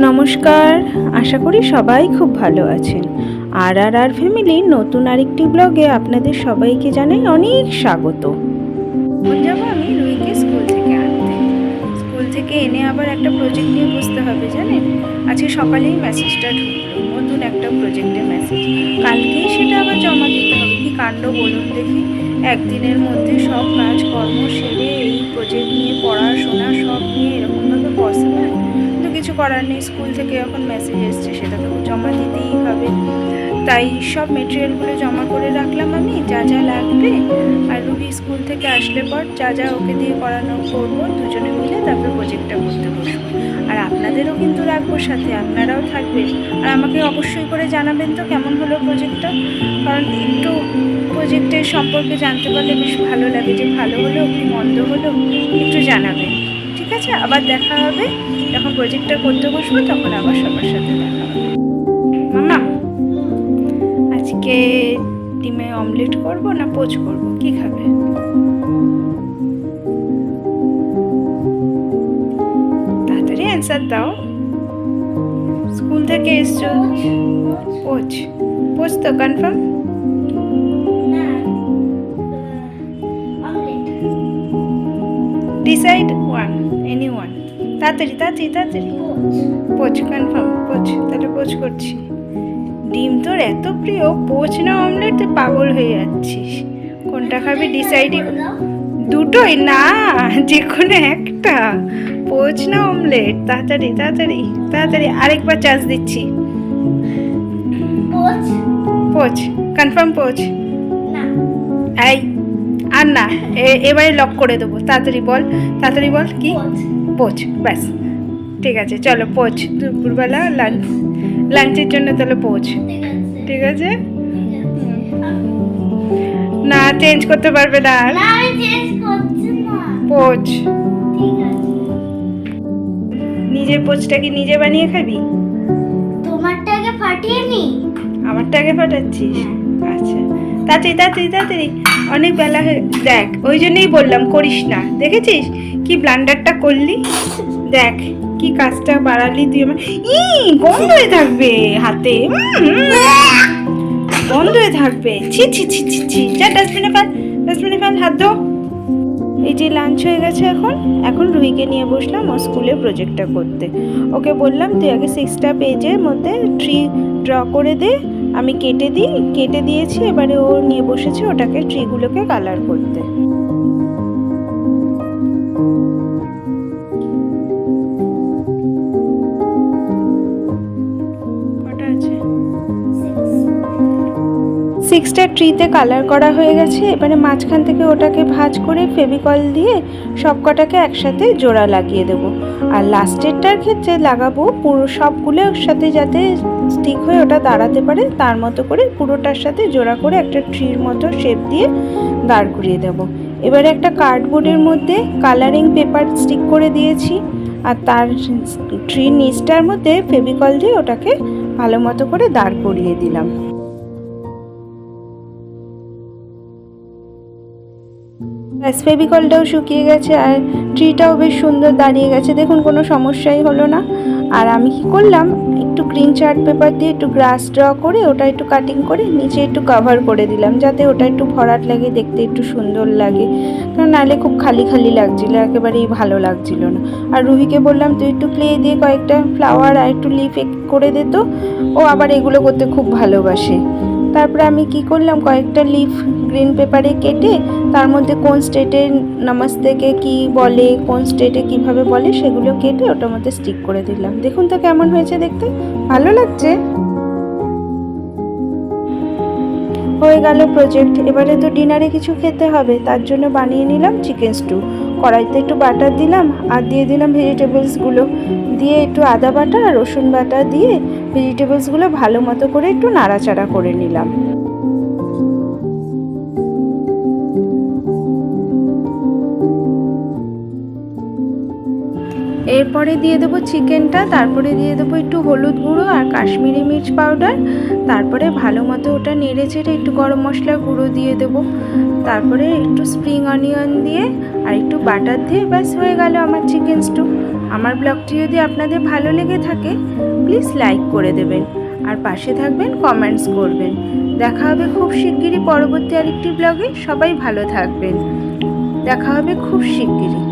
নমস্কার, আশা করি সবাই খুব ভালো আছেন। আর ফ্যামিলির নতুন আরেকটি ব্লগে আপনাদের সবাইকে জানাই অনেক স্বাগত। যাব আমি রুইকে স্কুল থেকে আনতে। স্কুল থেকে এনে আবার একটা প্রজেক্ট নিয়ে বসতে হবে জানেন। আজকে সকালেই মেসেজটা ঢুকলো, নতুন একটা প্রজেক্টের মেসেজ। কালকেই সেটা আবার জমা দিতে হবে। কি কাণ্ড বলুন দেখি, একদিনের মধ্যে সব কাজকর্ম সেরে এই প্রজেক্ট নিয়ে পড়াশোনা সব নিয়ে এরকমভাবে পসিবল? কিছু করার নেই, স্কুল থেকে যখন মেসেজ এসছে সেটা তো জমা দিতেই হবে। তাই সব মেটেরিয়ালগুলো জমা করে রাখলাম আমি, যা যা লাগবে। আর রুবি স্কুল থেকে আসলে পর যা যা ওকে দিয়ে করানো করবো, দুজনে মিলে তারপরে প্রজেক্টটা করতে বসবো। আর আপনাদেরও কিন্তু রাখবো সাথে, আপনারাও থাকবেন। আর আমাকে অবশ্যই করে জানাবেন তো কেমন হলো প্রজেক্টটা, কারণ একটু প্রজেক্টের সম্পর্কে জানতে পারলে বেশ ভালো লাগে, যে ভালো হলো কি মন্দ হলো একটু জানাবেন। ঠিক আছে, আবার দেখা হবে যখন প্রজেক্টটা করতে বসবো, তখন আবার সবার সাথে দেখা হবে। মামা, আজকে ডিমে অমলেট করব না পোচ করব, কি খাবে? তাড়াতাড়ি অ্যান্সার দাও। স্কুল থেকে এসছো? পোচ। পোচ তো confirm? Decide one, any one. তাড়াতাড়ি তাড়াতাড়ি তাড়াতাড়ি। Poach confirm? পোচ, তাহলে পোচ করছি। ডিম তোর এত প্রিয়, পোচ না অমলেট? তুই পাগল হয়ে যাচ্ছিস। কোনটা খাবি ডিসাইডই? দুটোই না, যে কোনো একটা। পোচ না অমলেট? তাড়াতাড়ি তাড়াতাড়ি তাড়াতাড়ি, আরেকবার চান্স দিচ্ছি। Poach confirm? পোচ এই আর না, এবারে লক করে দেবো। তাড়াতাড়ি বল, তাড়াতাড়ি বল কি? পোচ, ব্যাস ঠিক আছে, চলো পোচ। দুপুরবেলা লাঞ্চের জন্য তাহলে পোচ, ঠিক আছে? না চেঞ্জ করতে পারবে না, পোচ। নিজের পোচটা কি নিজে বানিয়ে খাবি? তোমারটাকে ফাটিয়ে নি। আমারটাকে ফাটাচ্ছিস? আচ্ছা, তাড়াতাড়ি তাড়াতাড়ি তাড়াতাড়ি, অনেক বেলা হয়ে। দেখ, ওই জন্যই বললাম করিস না। দেখেছিস কি ব্লান্ডারটা করলি? দেখ কি কাজটা বাড়ালি তুই আমার। গন্ধ হয়ে থাকবে হাতে, বন্ধ হয়ে থাকবে। ছি ছি ছি ছি ছি, যা ডাস্টবিনে ফেল, ডাস্টবিনে ফেল, হাত ধো। এই যে লাঞ্চ হয়ে গেছে, এখন রুহিকে নিয়ে বসলাম ও স্কুলে প্রজেক্টটা করতে। ওকে বললাম তুই আগে 6টা পেজের মধ্যে ট্রি ড্র করে দে, আমি কেটে দিয়েছি। এবারে ও নিয়ে বসেছে ওটাকে, ট্রিগুলোকে কালার করতে। কটা আছে? 6টা ট্রিতে কালার করা হয়ে গেছে। এবারে মাঝখান থেকে ওটাকে ভাঁজ করে ফেভিকল দিয়ে সব কটাকে একসাথে জোড়া লাগিয়ে দেবো। আর লাস্টেরটার ক্ষেত্রে লাগাবো পুরো সবগুলো একসাথে, যাতে স্টিক হয়ে ওটা দাঁড়াতে পারে, তার মতো করে পুরোটার সাথে জোড়া করে একটা ট্রির মতো শেপ দিয়ে দাঁড় করিয়ে দেবো। এবারে একটা কার্ডবোর্ডের মধ্যে কালারিং পেপার স্টিক করে দিয়েছি, আর তার ট্রির নিচটার মধ্যে ফেভিকল দিয়ে ওটাকে ভালো মতো করে দাঁড় করিয়ে দিলাম। ব্যাস, ফেভিকলটাও শুকিয়ে গেছে আর ট্রিটাও বেশ সুন্দর দাঁড়িয়ে গেছে। দেখুন কোনো সমস্যাই হলো না। আর আমি কি করলাম, একটু গ্রিন চার্ট পেপার দিয়ে একটু গ্রাস ড্র করে ওটা একটু কাটিং করে নিচে একটু কভার করে দিলাম, যাতে ওটা একটু ভরাট লাগে, দেখতে একটু সুন্দর লাগে। কারণ নাহলে খুব খালি খালি লাগছিলো, একেবারেই ভালো লাগছিল না। আর রুহিকে বললাম তুই একটু ক্লে দিয়ে কয়েকটা ফ্লাওয়ার আর একটু লিফ করে দে তো, ও আবার এগুলো করতে খুব ভালোবাসে। তারপরে আমি কি করলাম, কয়েকটা লিফ গ্রিন পেপারে কেটে তার মধ্যে কোন স্টেটে নমস্তেকে কি বলে, কোন স্টেটে কিভাবে বলে, সেগুলো কেটে ওটার মধ্যে স্টিক করে দিলাম। দেখুন তো কেমন হয়েছে, দেখতে ভালো লাগছে। হয়ে গেল প্রজেক্ট। এবারে তো ডিনারে কিছু খেতে হবে, তার জন্য বানিয়ে নিলাম চিকেন স্টু। কড়াইতে একটু বাটার দিলাম আর দিয়ে দিলাম ভেজিটেবলসগুলো, দিয়ে একটু আদা বাটা আর রসুন বাটা দিয়ে ভেজিটেবলসগুলো ভালো মতো করে একটু নাড়াচাড়া করে নিলাম। এরপরে দিয়ে দেবো চিকেনটা, তারপরে দিয়ে দেবো একটু হলুদ গুঁড়ো আর কাশ্মীরি মির্চ পাউডার, তারপরে ভালো মতো ওটা নেড়ে চেড়ে একটু গরম মশলার গুঁড়ো দিয়ে দেবো, তারপরে একটু স্প্রিং অনিয়ন দিয়ে আর একটু বাটার দিয়ে ব্যাস হয়ে গেল আমার চিকেন স্টু। আমার ব্লগটি যদি আপনাদের ভালো লেগে থাকে প্লিজ লাইক করে দেবেন আর পাশে থাকবেন, কমেন্টস করবেন। দেখা হবে খুব শিগগিরই পরবর্তী আরেকটি ব্লগে। সবাই ভালো থাকবেন, দেখা হবে খুব শিগগিরই।